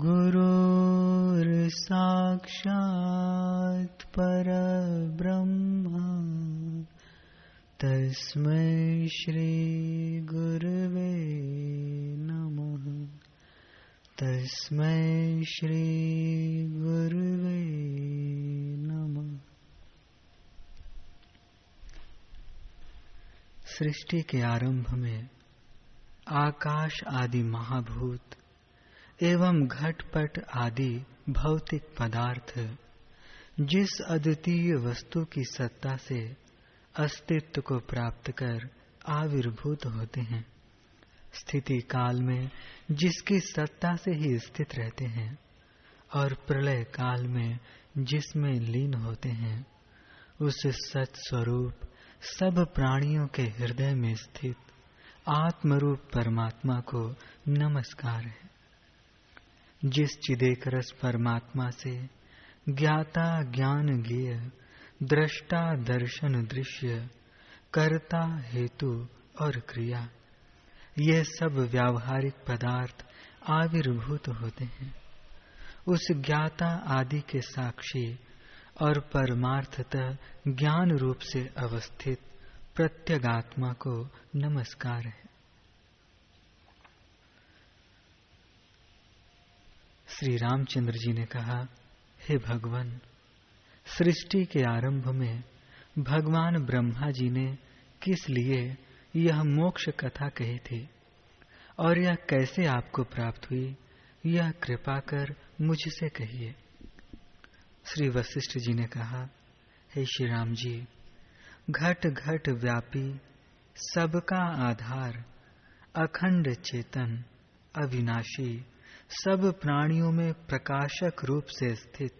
गुरुर्साक्षात् परब्रह्म तस्मै श्री गुरवे नमः। तस्मै श्री गुरवे नमः। सृष्टि के आरंभ में आकाश आदि महाभूत एवं घटपट आदि भौतिक पदार्थ जिस अद्वितीय वस्तु की सत्ता से अस्तित्व को प्राप्त कर आविर्भूत होते हैं, स्थिति काल में जिसकी सत्ता से ही स्थित रहते हैं और प्रलय काल में जिसमें लीन होते हैं, उस सत स्वरूप सब प्राणियों के हृदय में स्थित आत्मरूप परमात्मा को नमस्कार है। जिस चिदेकरस परमात्मा से ज्ञाता ज्ञान ज्ञेय, दृष्टा दर्शन दृश्य, कर्ता हेतु और क्रिया, ये सब व्यावहारिक पदार्थ आविर्भूत होते हैं, उस ज्ञाता आदि के साक्षी और परमार्थतः ज्ञान रूप से अवस्थित प्रत्यगात्मा को नमस्कार है। श्री रामचंद्र जी ने कहा, हे भगवान, सृष्टि के आरंभ में भगवान ब्रह्मा जी ने किस लिए यह मोक्ष कथा कही थी और यह कैसे आपको प्राप्त हुई, यह कृपा कर मुझसे कहिए। श्री वशिष्ठ जी ने कहा, हे श्री राम जी, घट घट व्यापी सबका आधार, अखंड चेतन अविनाशी, सब प्राणियों में प्रकाशक रूप से स्थित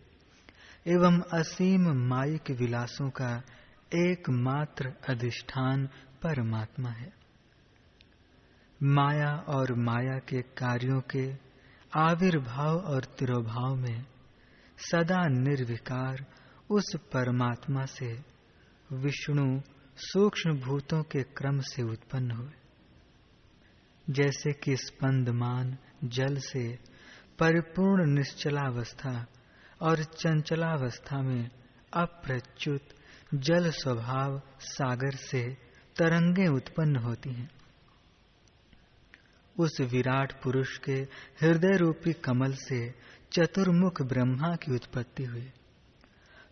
एवं असीम मायिक विलासों का एकमात्र अधिष्ठान परमात्मा है। माया और माया के कार्यों के आविर्भाव और तिरोभाव में सदा निर्विकार उस परमात्मा से विष्णु सूक्ष्म भूतों के क्रम से उत्पन्न हुए। जैसे कि स्पंदमान जल से परिपूर्ण निश्चलावस्था और चंचलावस्था में अप्रच्युत जल स्वभाव सागर से तरंगें उत्पन्न होती हैं, उस विराट पुरुष के हृदय रूपी कमल से चतुर्मुख ब्रह्मा की उत्पत्ति हुई।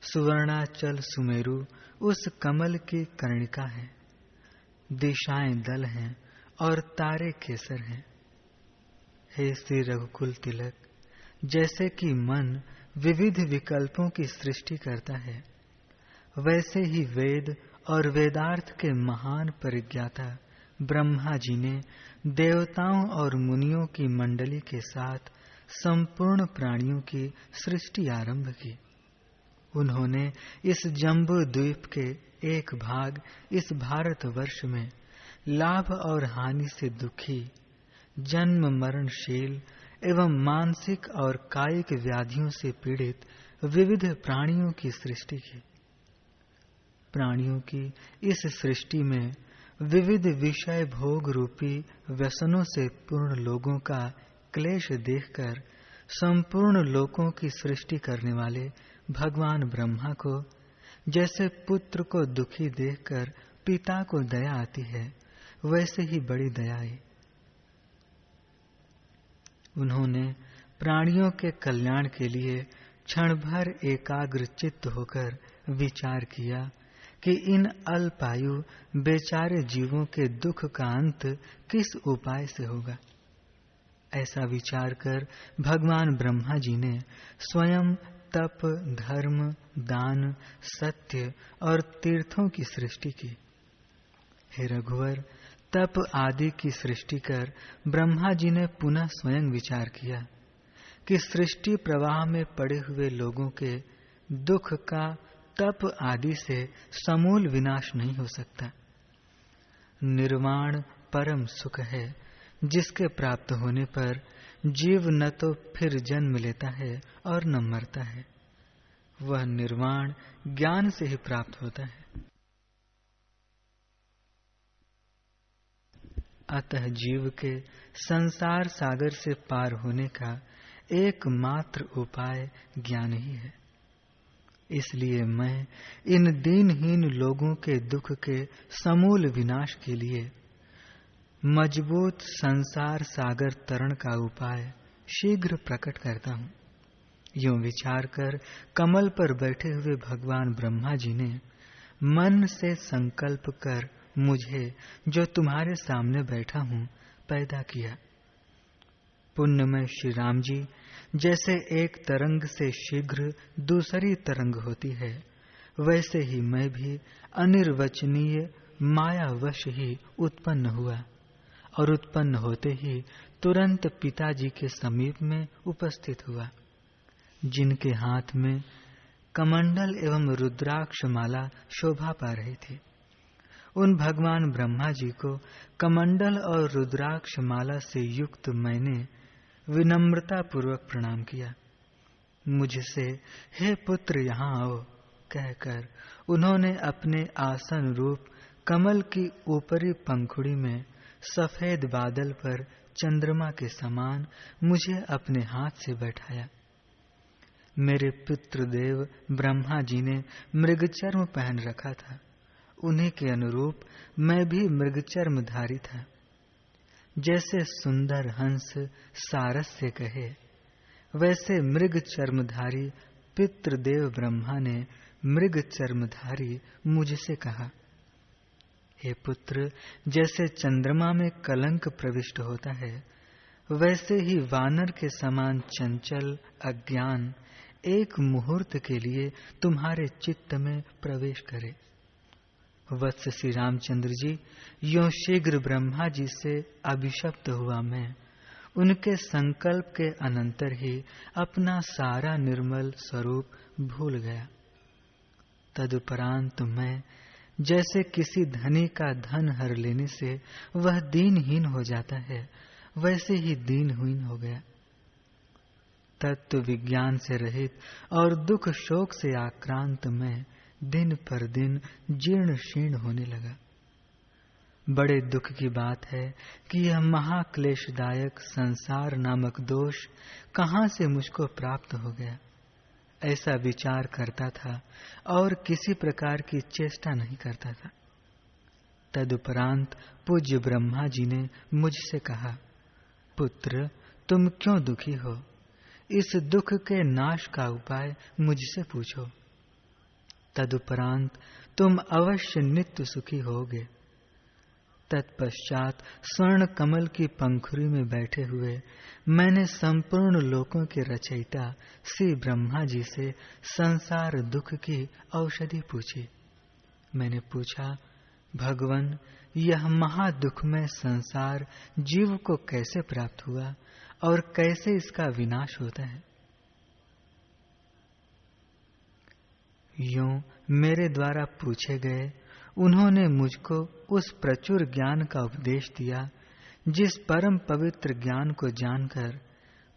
सुवर्णाचल सुमेरु उस कमल की कर्णिका है, दिशाएं दल हैं और तारे केसर हैं। हे श्री रघुकुल तिलक, जैसे कि मन विविध विकल्पों की सृष्टि करता है, वैसे ही वेद और वेदार्थ के महान परिज्ञाता ब्रह्मा जी ने देवताओं और मुनियों की मंडली के साथ संपूर्ण प्राणियों की सृष्टि आरंभ की। उन्होंने इस जम्बू द्वीप के एक भाग इस भारतवर्ष में लाभ और हानि से दुखी, जन्म मरणशील एवं मानसिक और कायिक व्याधियों से पीड़ित विविध प्राणियों की सृष्टि की। प्राणियों की इस सृष्टि में विविध विषय भोग रूपी व्यसनों से पूर्ण लोगों का क्लेश देखकर संपूर्ण लोकों की सृष्टि करने वाले भगवान ब्रह्मा को जैसे पुत्र को दुखी देखकर पिता को दया आती है, वैसे ही बड़ी दया आई। उन्होंने प्राणियों के कल्याण के लिए क्षण भर एकाग्र चित्त होकर विचार किया कि इन अल्पायु बेचारे जीवों के दुख का अंत किस उपाय से होगा। ऐसा विचार कर भगवान ब्रह्मा जी ने स्वयं तप, धर्म, दान, सत्य और तीर्थों की सृष्टि की। हे रघुवर, तप आदि की सृष्टि कर ब्रह्मा जी ने पुनः स्वयं विचार किया कि सृष्टि प्रवाह में पड़े हुए लोगों के दुख का तप आदि से समूल विनाश नहीं हो सकता। निर्वाण परम सुख है, जिसके प्राप्त होने पर जीव न तो फिर जन्म लेता है और न मरता है। वह निर्वाण ज्ञान से ही प्राप्त होता है। अतः जीव के संसार सागर से पार होने का एकमात्र उपाय ज्ञान ही है। इसलिए मैं इन दीनहीन लोगों के दुख के समूल विनाश के लिए मजबूत संसार सागर तरण का उपाय शीघ्र प्रकट करता हूँ। यूं विचार कर कमल पर बैठे हुए भगवान ब्रह्मा जी ने मन से संकल्प कर मुझे, जो तुम्हारे सामने बैठा हूँ, पैदा किया। पुण्यमय श्री राम जी जैसे एक तरंग से शीघ्र दूसरी तरंग होती है, वैसे ही मैं भी अनिर्वचनीय मायावश ही उत्पन्न हुआ और उत्पन्न होते ही तुरंत पिताजी के समीप में उपस्थित हुआ, जिनके हाथ में कमंडल एवं रुद्राक्ष माला शोभा पा रही थी। उन भगवान ब्रह्मा जी को कमंडल और रुद्राक्ष माला से युक्त मैंने विनम्रता पूर्वक प्रणाम किया। मुझसे हे पुत्र यहाँ आओ कहकर उन्होंने अपने आसन रूप कमल की ऊपरी पंखुड़ी में सफेद बादल पर चंद्रमा के समान मुझे अपने हाथ से बैठाया। मेरे पितृदेव ब्रह्मा जी ने मृगचर्म पहन रखा था, उन्हीं के अनुरूप मैं भी मृगचर्मधारी था। जैसे सुंदर हंस सारस से कहे, वैसे मृग चर्मधारी पितृदेव ब्रह्मा ने मृग चर्मधारी मुझसे कहा, हे पुत्र, जैसे चंद्रमा में कलंक प्रविष्ट होता है, वैसे ही वानर के समान चंचल अज्ञान एक मुहूर्त के लिए तुम्हारे चित्त में प्रवेश करे। वत्स श्री रामचंद्र जी, यों शीघ्र ब्रह्मा जी से अभिशप्त हुआ मैं उनके संकल्प के अनंतर ही अपना सारा निर्मल स्वरूप भूल गया। तदुपरांत मैं जैसे किसी धनी का धन हर लेने से वह दीनहीन हो जाता है, वैसे ही दीनहीन हो गया। तत्व विज्ञान से रहित और दुख शोक से आक्रांत मैं दिन पर दिन जीर्ण शीर्ण होने लगा। बड़े दुख की बात है कि यह महाक्लेशदायक संसार नामक दोष कहाँ से मुझको प्राप्त हो गया, ऐसा विचार करता था और किसी प्रकार की चेष्टा नहीं करता था। तदुपरांत पूज्य ब्रह्मा जी ने मुझसे कहा, पुत्र, तुम क्यों दुखी हो? इस दुख के नाश का उपाय मुझसे पूछो। तदुपरांत तुम अवश्य नित्य सुखी होगे। तत्पश्चात स्वर्ण कमल की पंखुरी में बैठे हुए मैंने संपूर्ण लोकों के रचयिता श्री ब्रह्मा जी से संसार दुख की औषधि पूछी। मैंने पूछा, भगवन, यह महादुखमय संसार जीव को कैसे प्राप्त हुआ और कैसे इसका विनाश होता है? यूं मेरे द्वारा पूछे गए उन्होंने मुझको उस प्रचुर ज्ञान का उपदेश दिया, जिस परम पवित्र ज्ञान को जानकर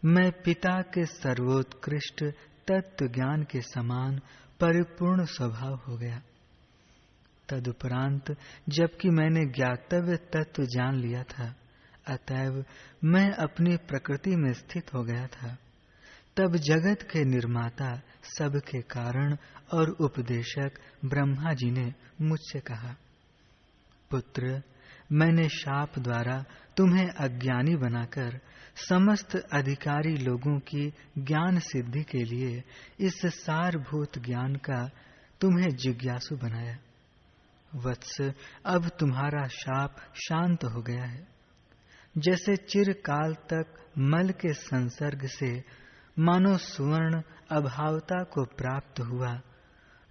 मैं पिता के सर्वोत्कृष्ट तत्व ज्ञान के समान परिपूर्ण स्वभाव हो गया। तदुपरांत जबकि मैंने ज्ञातव्य तत्व जान लिया था, अतएव मैं अपनी प्रकृति में स्थित हो गया था, तब जगत के निर्माता, सबके कारण और उपदेशक ब्रह्मा जी ने मुझसे कहा, पुत्र, मैंने शाप द्वारा तुम्हें अज्ञानी बनाकर समस्त अधिकारी लोगों की ज्ञान सिद्धि के लिए इस सारभूत ज्ञान का तुम्हें जिज्ञासु बनाया। वत्स, अब तुम्हारा शाप शांत हो गया है। जैसे चिरकाल तक मल के संसर्ग से मानो सुवर्ण अभावता को प्राप्त हुआ,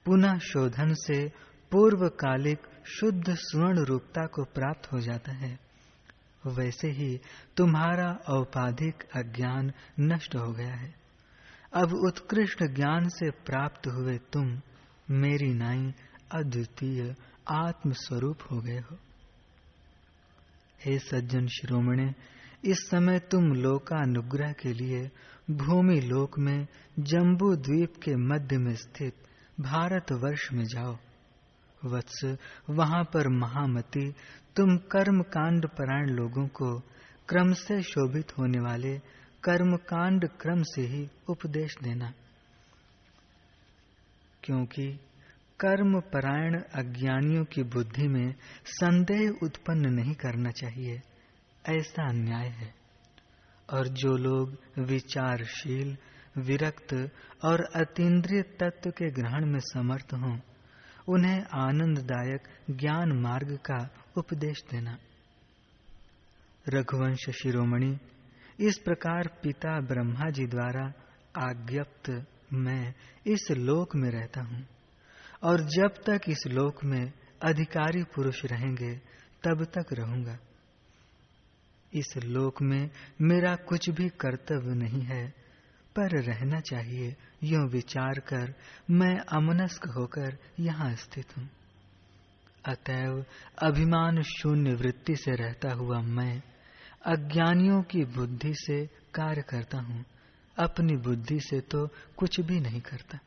पुनः शोधन से पूर्वकालिक शुद्ध स्वर्ण रूपता को प्राप्त हो जाता है, वैसे ही तुम्हारा औपाधिक अज्ञान नष्ट हो गया है। अब उत्कृष्ट ज्ञान से प्राप्त हुए तुम मेरी नाई अद्वितीय आत्म स्वरूप हो गए हो। हे सज्जन शिरोमणे, इस समय तुम लोकानुग्रह के लिए भूमि लोक में जम्बू द्वीप के मध्य में स्थित भारतवर्ष में जाओ। वत्स, वहां पर महामती तुम कर्म कांड परायण लोगों को क्रम से शोभित होने वाले कर्मकांड क्रम से ही उपदेश देना, क्योंकि कर्म परायण अज्ञानियों की बुद्धि में संदेह उत्पन्न नहीं करना चाहिए, ऐसा अन्याय है। और जो लोग विचारशील, विरक्त और अतीन्द्रिय तत्व के ग्रहण में समर्थ हों, उन्हें आनंददायक ज्ञान मार्ग का उपदेश देना। रघुवंश शिरोमणि, इस प्रकार पिता ब्रह्मा जी द्वारा आज्ञप्त मैं इस लोक में रहता हूँ, और जब तक इस लोक में अधिकारी पुरुष रहेंगे तब तक रहूंगा। इस लोक में मेरा कुछ भी कर्तव्य नहीं है, पर रहना चाहिए, यूं विचार कर मैं अमनस्क होकर यहाँ स्थित हूँ। अतएव अभिमान शून्य वृत्ति से रहता हुआ मैं अज्ञानियों की बुद्धि से कार्य करता हूँ, अपनी बुद्धि से तो कुछ भी नहीं करता।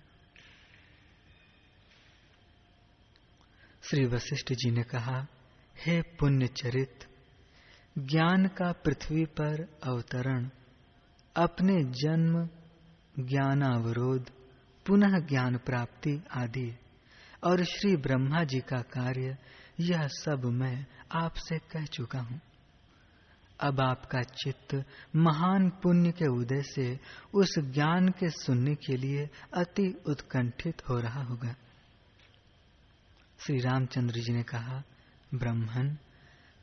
श्री वशिष्ठ जी ने कहा, हे पुण्य चरित, ज्ञान का पृथ्वी पर अवतरण, अपने जन्म, ज्ञानावरोध, पुनः ज्ञान प्राप्ति आदि और श्री ब्रह्मा जी का कार्य, यह सब मैं आपसे कह चुका हूँ। अब आपका चित्त महान पुण्य के उदय से उस ज्ञान के सुनने के लिए अति उत्कंठित हो रहा होगा। श्री रामचंद्र जी ने कहा, ब्रह्मन,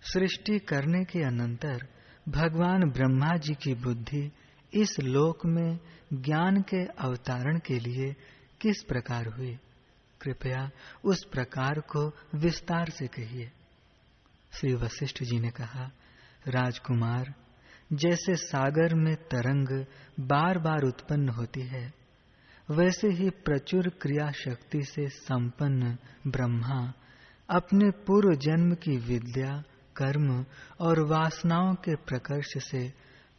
सृष्टि करने के अनंतर भगवान ब्रह्मा जी की बुद्धि इस लोक में ज्ञान के अवतारण के लिए किस प्रकार हुई, कृपया उस प्रकार को विस्तार से कहिए। श्री वशिष्ठ जी ने कहा, राजकुमार, जैसे सागर में तरंग बार बार उत्पन्न होती है, वैसे ही प्रचुर क्रिया शक्ति से संपन्न ब्रह्मा अपने पूर्व जन्म की विद्या, कर्म और वासनाओं के प्रकर्ष से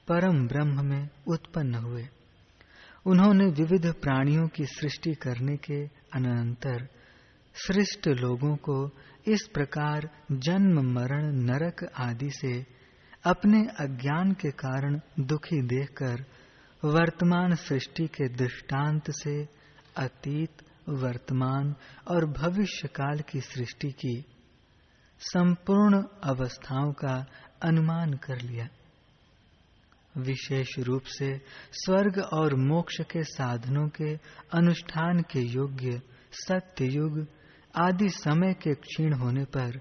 परम ब्रह्म में उत्पन्न हुए। उन्होंने विविध प्राणियों की सृष्टि करने के अनंतर श्रेष्ठ लोगों को इस प्रकार जन्म, मरण, नरक आदि से अपने अज्ञान के कारण दुखी देखकर वर्तमान सृष्टि के दृष्टांत से अतीत, वर्तमान और भविष्य काल की सृष्टि की संपूर्ण अवस्थाओं का अनुमान कर लिया। विशेष रूप से स्वर्ग और मोक्ष के साधनों के अनुष्ठान के योग्य सत्य युग आदि समय के क्षीण होने पर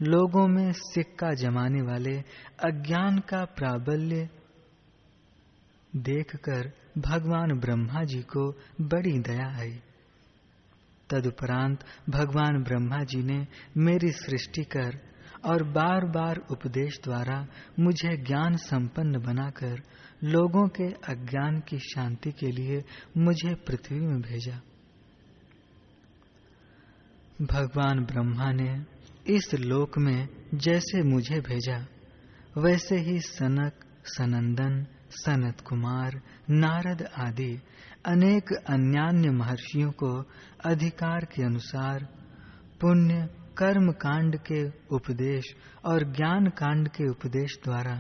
लोगों में सिक्का जमाने वाले अज्ञान का प्राबल्य देखकर भगवान ब्रह्मा जी को बड़ी दया आई। तदुपरांत भगवान ब्रह्मा जी ने मेरी सृष्टि कर और बार बार उपदेश द्वारा मुझे ज्ञान संपन्न बनाकर लोगों के अज्ञान की शांति के लिए मुझे पृथ्वी में भेजा। भगवान ब्रह्मा ने इस लोक में जैसे मुझे भेजा, वैसे ही सनक, सनंदन, सनत कुमार, नारद आदि अनेक अन्यान्य महर्षियों को अधिकार के अनुसार पुण्य, कर्म कांड के उपदेश और ज्ञान कांड के उपदेश द्वारा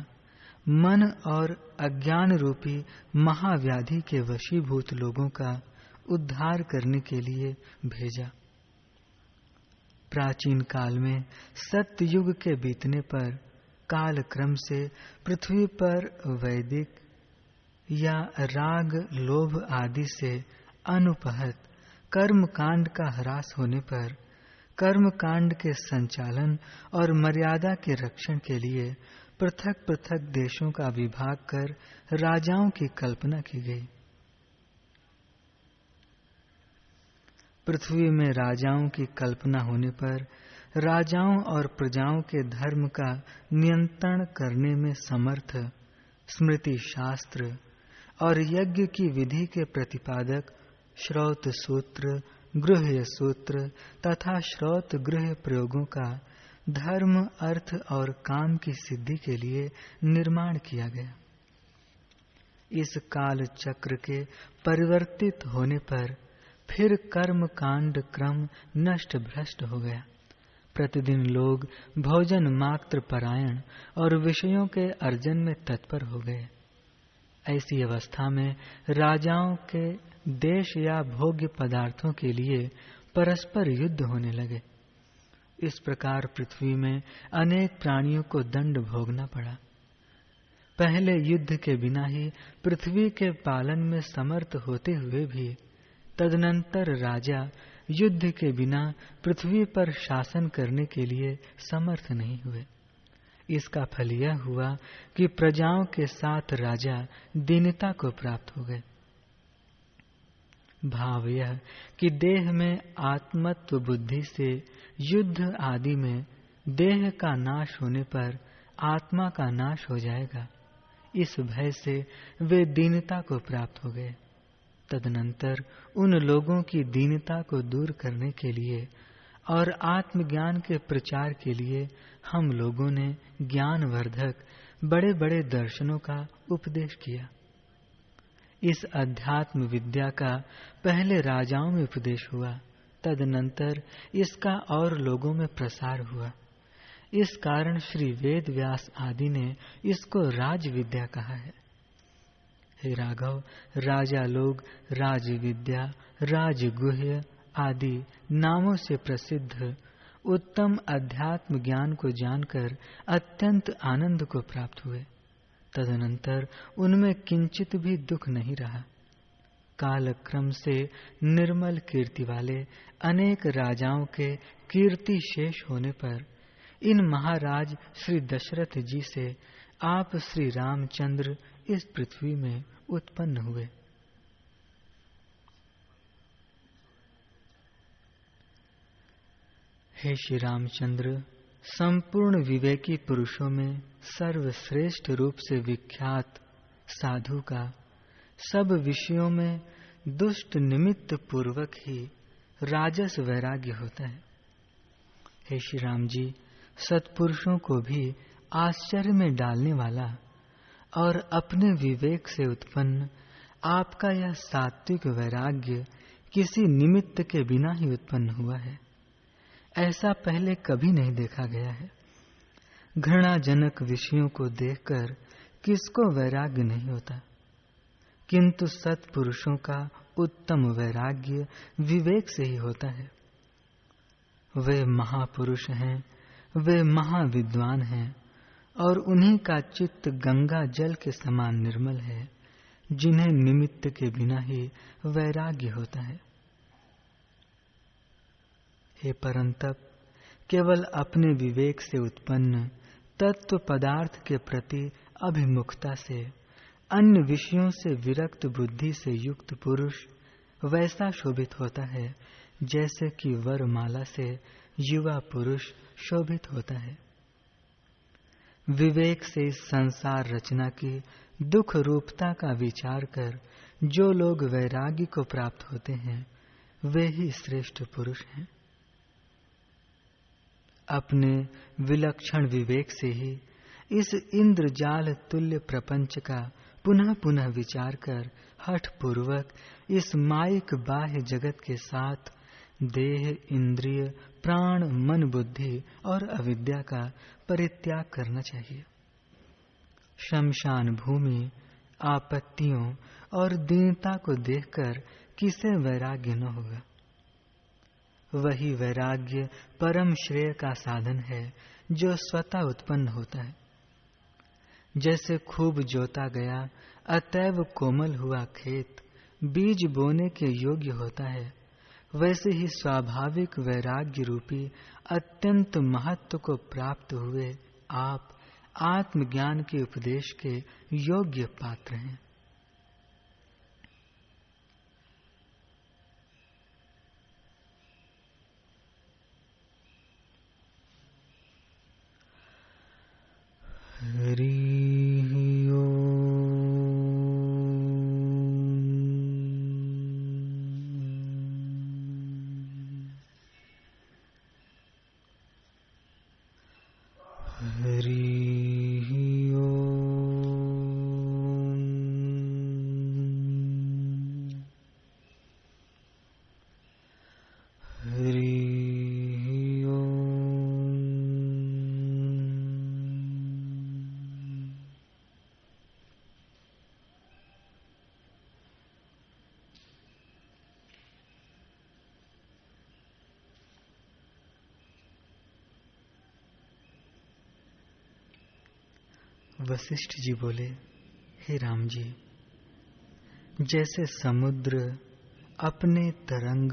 मन और अज्ञान रूपी महाव्याधि के वशीभूत लोगों का उद्धार करने के लिए भेजा। प्राचीन काल में सत्य युग के बीतने पर काल क्रम से पृथ्वी पर वैदिक या राग, लोभ आदि से अनुपहत कर्म कांड का ह्रास होने पर कर्म कांड के संचालन और मर्यादा के रक्षण के लिए पृथक पृथक देशों का विभाग कर राजाओं की कल्पना की गई। पृथ्वी में राजाओं की कल्पना होने पर राजाओं और प्रजाओं के धर्म का नियंत्रण करने में समर्थ स्मृति शास्त्र और यज्ञ की विधि के प्रतिपादक श्रौत सूत्र, गृह्य सूत्र तथा श्रौत गृह्य प्रयोगों का धर्म, अर्थ और काम की सिद्धि के लिए निर्माण किया गया। इस काल चक्र के परिवर्तित होने पर फिर कर्म कांड क्रम नष्ट भ्रष्ट हो गया। प्रतिदिन लोग भोजन मात्र परायण और विषयों के अर्जन में तत्पर हो गए। ऐसी अवस्था में राजाओं के देश या भोग्य पदार्थों के लिए परस्पर युद्ध होने लगे। इस प्रकार पृथ्वी में अनेक प्राणियों को दंड भोगना पड़ा। पहले युद्ध के बिना ही पृथ्वी के पालन में समर्थ होते हुए भी तदनंतर राजा युद्ध के बिना पृथ्वी पर शासन करने के लिए समर्थ नहीं हुए। इसका फल यह हुआ कि प्रजाओं के साथ राजा दीनता को प्राप्त हो गए। भाव यह कि देह में आत्मत्व बुद्धि से युद्ध आदि में देह का नाश होने पर आत्मा का नाश हो जाएगा, इस भय से वे दीनता को प्राप्त हो गए। तदनंतर उन लोगों की दीनता को दूर करने के लिए और आत्मज्ञान के प्रचार के लिए हम लोगों ने ज्ञानवर्धक बड़े बड़े दर्शनों का उपदेश किया। इस अध्यात्म विद्या का पहले राजाओं में उपदेश हुआ, तदनंतर इसका और लोगों में प्रसार हुआ। इस कारण श्री वेद व्यास आदि ने इसको राज विद्या कहा है। हे राघव, राजा लोग राज विद्या, राजगुह्य आदि नामों से प्रसिद्ध उत्तम अध्यात्म ज्ञान को जानकर अत्यंत आनंद को प्राप्त हुए। तदनंतर उनमें किंचित भी दुख नहीं रहा। कालक्रम से निर्मल कीर्ति वाले अनेक राजाओं के कीर्ति शेष होने पर इन महाराज श्री दशरथ जी से आप श्री रामचंद्र इस पृथ्वी में उत्पन्न हुए। हे श्री रामचंद्र, संपूर्ण विवेकी पुरुषों में सर्वश्रेष्ठ रूप से विख्यात साधु का सब विषयों में दुष्ट निमित्त पूर्वक ही राजस वैराग्य होता है। हे श्री राम जी, सत्पुरुषों को भी आश्चर्य में डालने वाला और अपने विवेक से उत्पन्न आपका यह सात्विक वैराग्य किसी निमित्त के बिना ही उत्पन्न हुआ है। ऐसा पहले कभी नहीं देखा गया है। घृणाजनक विषयों को देखकर किसको वैराग्य नहीं होता, किंतु सत्पुरुषों का उत्तम वैराग्य विवेक से ही होता है। वे महापुरुष हैं, वे महाविद्वान हैं और उन्हीं का चित्त गंगा जल के समान निर्मल है, जिन्हें निमित्त के बिना ही वैराग्य होता है। हे परंतप, केवल अपने विवेक से उत्पन्न तत्व पदार्थ के प्रति अभिमुखता से अन्य विषयों से विरक्त बुद्धि से युक्त पुरुष वैसा शोभित होता है जैसे कि वरमाला से युवा पुरुष शोभित होता है। विवेक से इस संसार रचना की दुख रूपता का विचार कर जो लोग वैराग्य को प्राप्त होते हैं, वे ही श्रेष्ठ पुरुष हैं। अपने विलक्षण विवेक से ही इस इंद्रजाल तुल्य प्रपंच का पुनः पुनः विचार कर हठ पूर्वक इस माइक बाह्य जगत के साथ देह, इंद्रिय, प्राण, मन, बुद्धि और अविद्या का परित्याग करना चाहिए। शमशान भूमि, आपत्तियों और दीनता को देखकर किसे वैराग्य न होगा। वही वैराग्य परम श्रेय का साधन है जो स्वतः उत्पन्न होता है। जैसे खूब जोता गया अतैव कोमल हुआ खेत बीज बोने के योग्य होता है, वैसे ही स्वाभाविक वैराग्य रूपी अत्यंत महत्व को प्राप्त हुए आप आत्मज्ञान के उपदेश के योग्य पात्र हैं। हरि ओम। हरि ओम। हरि वशिष्ठ जी बोले, हे राम जी, जैसे समुद्र अपने तरंग,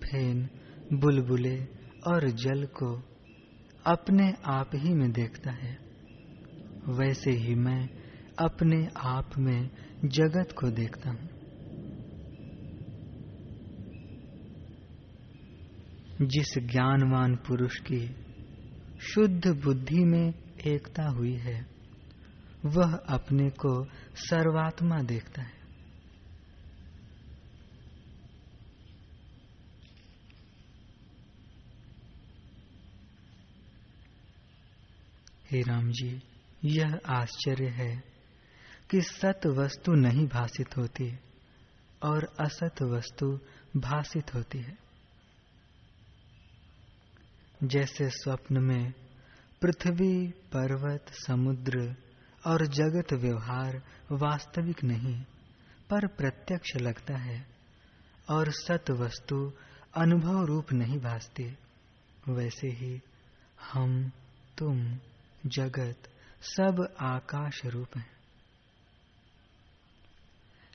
फेन, बुलबुले और जल को अपने आप ही में देखता है, वैसे ही मैं अपने आप में जगत को देखता हूँ। जिस ज्ञानवान पुरुष की शुद्ध बुद्धि में एकता हुई है, वह अपने को सर्वात्मा देखता है। हे राम जी, यह आश्चर्य है कि सत वस्तु नहीं भासित होती और असत वस्तु भासित होती है। जैसे स्वप्न में पृथ्वी, पर्वत, समुद्र और जगत व्यवहार वास्तविक नहीं पर प्रत्यक्ष लगता है और सत वस्तु अनुभव रूप नहीं भासती, वैसे ही हम, तुम, जगत सब आकाश रूप हैं।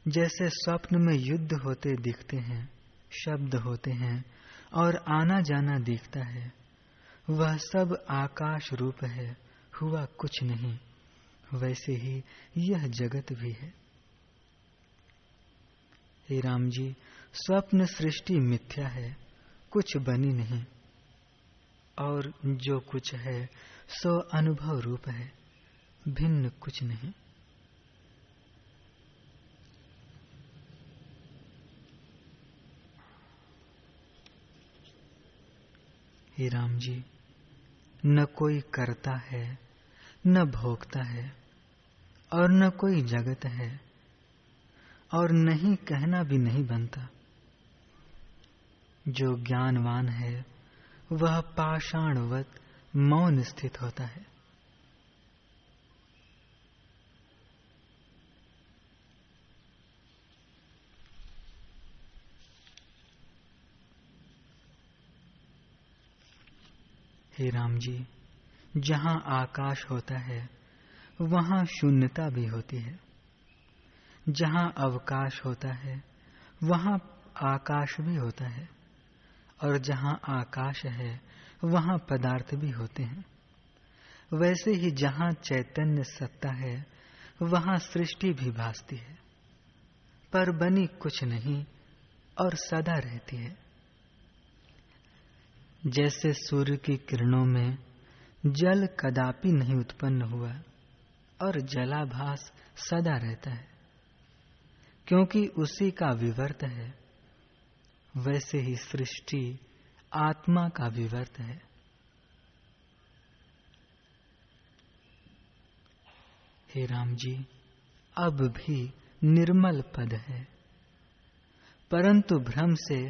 जैसे स्वप्न में युद्ध होते दिखते हैं, शब्द होते हैं और आना जाना दिखता है, वह सब आकाश रूप है, हुआ कुछ नहीं, वैसे ही यह जगत भी है। हे राम जी, स्वप्न सृष्टि मिथ्या है, कुछ बनी नहीं, और जो कुछ है सो अनुभव रूप है, भिन्न कुछ नहीं। हे राम जी, न कोई करता है, न भोगता है, और न कोई जगत है, और नहीं कहना भी नहीं बनता। जो ज्ञानवान है वह पाषाणवत मौन स्थित होता है। हे राम जी, जहाँ आकाश होता है वहाँ शून्यता भी होती है, जहाँ अवकाश होता है वहाँ आकाश भी होता है, और जहाँ आकाश है वहाँ पदार्थ भी होते हैं। वैसे ही जहाँ चैतन्य सत्ता है वहाँ सृष्टि भी भासती है, पर बनी कुछ नहीं और सदा रहती है। जैसे सूर्य की किरणों में जल कदापि नहीं उत्पन्न हुआ और जलाभास सदा रहता है, क्योंकि उसी का विवर्त है, वैसे ही सृष्टि आत्मा का विवर्त है। हे राम जी, अब भी निर्मल पद है, परंतु भ्रम से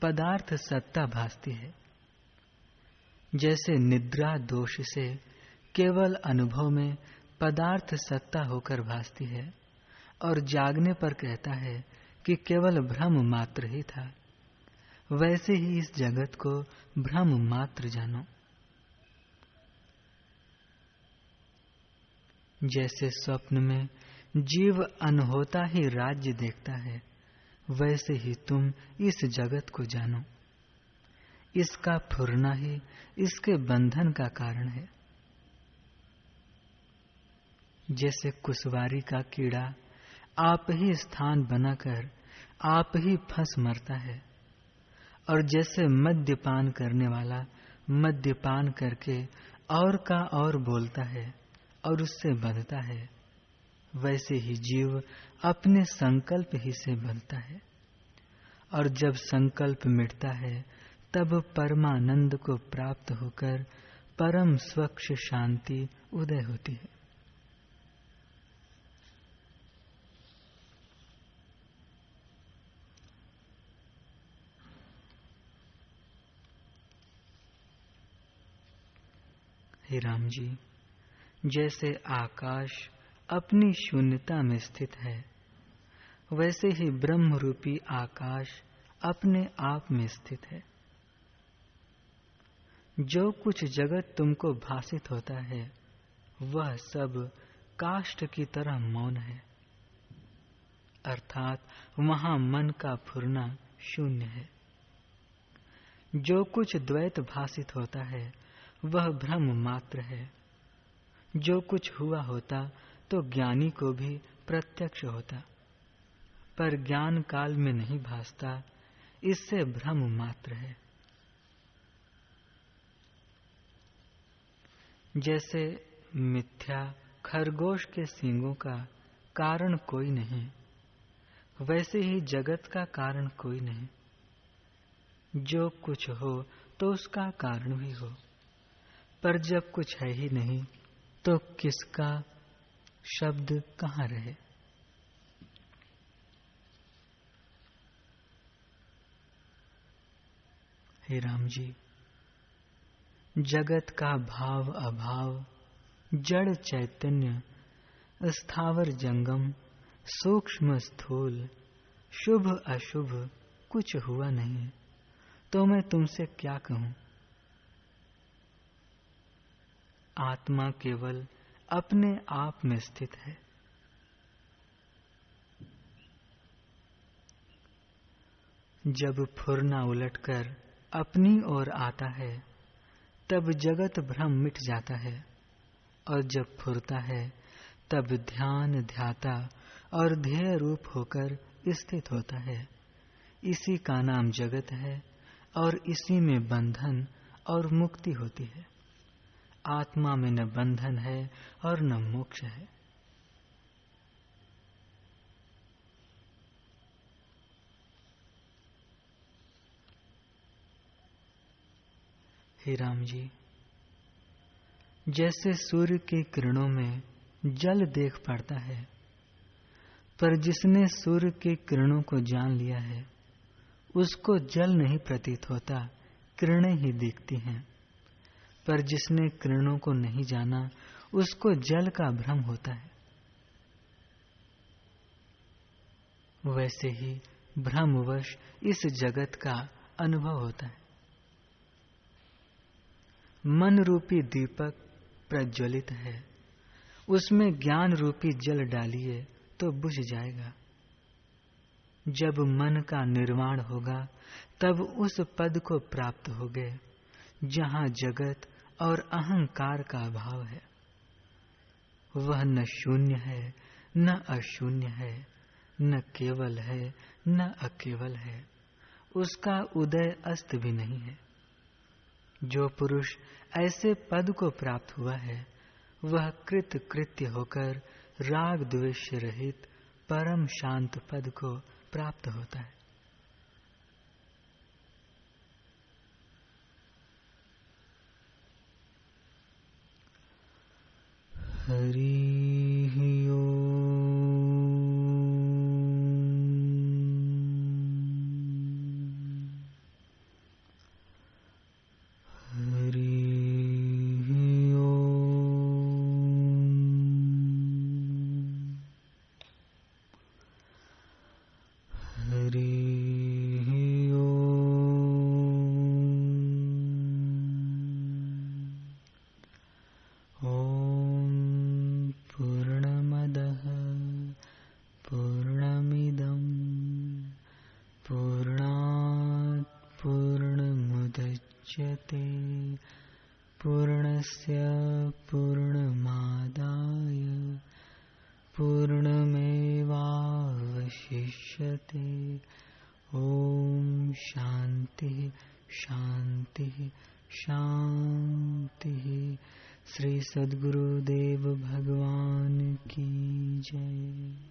पदार्थ सत्ता भासती है। जैसे निद्रा दोष से केवल अनुभव में पदार्थ सत्ता होकर भासती है और जागने पर कहता है कि केवल भ्रम मात्र ही था, वैसे ही इस जगत को भ्रम मात्र जानो। जैसे स्वप्न में जीव अनहोता ही राज्य देखता है, वैसे ही तुम इस जगत को जानो। इसका फुरना ही इसके बंधन का कारण है। जैसे कुसवारी का कीड़ा आप ही स्थान बनाकर आप ही फंस मरता है, और जैसे मद्यपान करने वाला मद्यपान करके और का और बोलता है और उससे बंधता है, वैसे ही जीव अपने संकल्प ही से बंधता है, और जब संकल्प मिटता है तब परमानंद को प्राप्त होकर परम स्वच्छ शांति उदय होती है। हे राम जी, जैसे आकाश अपनी शून्यता में स्थित है, वैसे ही ब्रह्म रूपी आकाश अपने आप में स्थित है। जो कुछ जगत तुमको भासित होता है वह सब काष्ठ की तरह मौन है, अर्थात वहां मन का फुरना शून्य है। जो कुछ द्वैत भासित होता है वह भ्रम मात्र है। जो कुछ हुआ होता तो ज्ञानी को भी प्रत्यक्ष होता, पर ज्ञान काल में नहीं भासता, इससे भ्रम मात्र है। जैसे मिथ्या खरगोश के सींगों का कारण कोई नहीं, वैसे ही जगत का कारण कोई नहीं। जो कुछ हो तो उसका कारण भी हो, पर जब कुछ है ही नहीं तो किसका शब्द कहाँ रहे। हे राम जी, जगत का भाव अभाव, जड़ चैतन्य, स्थावर जंगम, सूक्ष्म स्थूल, शुभ अशुभ कुछ हुआ नहीं, तो मैं तुमसे क्या कहूं। आत्मा केवल अपने आप में स्थित है। जब फुरना उलटकर अपनी ओर आता है तब जगत भ्रम मिट जाता है, और जब फुरता है तब ध्यान ध्याता और ध्येय रूप होकर स्थित होता है। इसी का नाम जगत है और इसी में बंधन और मुक्ति होती है। आत्मा में न बंधन है और न मोक्ष है। हे राम जी, जैसे सूर्य के किरणों में जल देख पड़ता है, पर जिसने सूर्य के किरणों को जान लिया है उसको जल नहीं प्रतीत होता, किरणें ही दिखती हैं। पर जिसने किरणों को नहीं जाना उसको जल का भ्रम होता है। वैसे ही भ्रमवश इस जगत का अनुभव होता है। मन रूपी दीपक प्रज्वलित है, उसमें ज्ञान रूपी जल डालिए तो बुझ जाएगा। जब मन का निर्माण होगा तब उस पद को प्राप्त होगे जहां जगत और अहंकार का अभाव है। वह न शून्य है न अशून्य है, न केवल है न अकेवल है, उसका उदय अस्त भी नहीं है। जो पुरुष ऐसे पद को प्राप्त हुआ है वह कृत कृत्य होकर राग द्वेष रहित परम शांत पद को प्राप्त होता है। हरि ओम। हरि पूर्णस्य पूर्णमादाय पूर्णमेवावशिष्यते। ओम शांति शांति शांति। श्री सद्गुरुदेव भगवान की जय।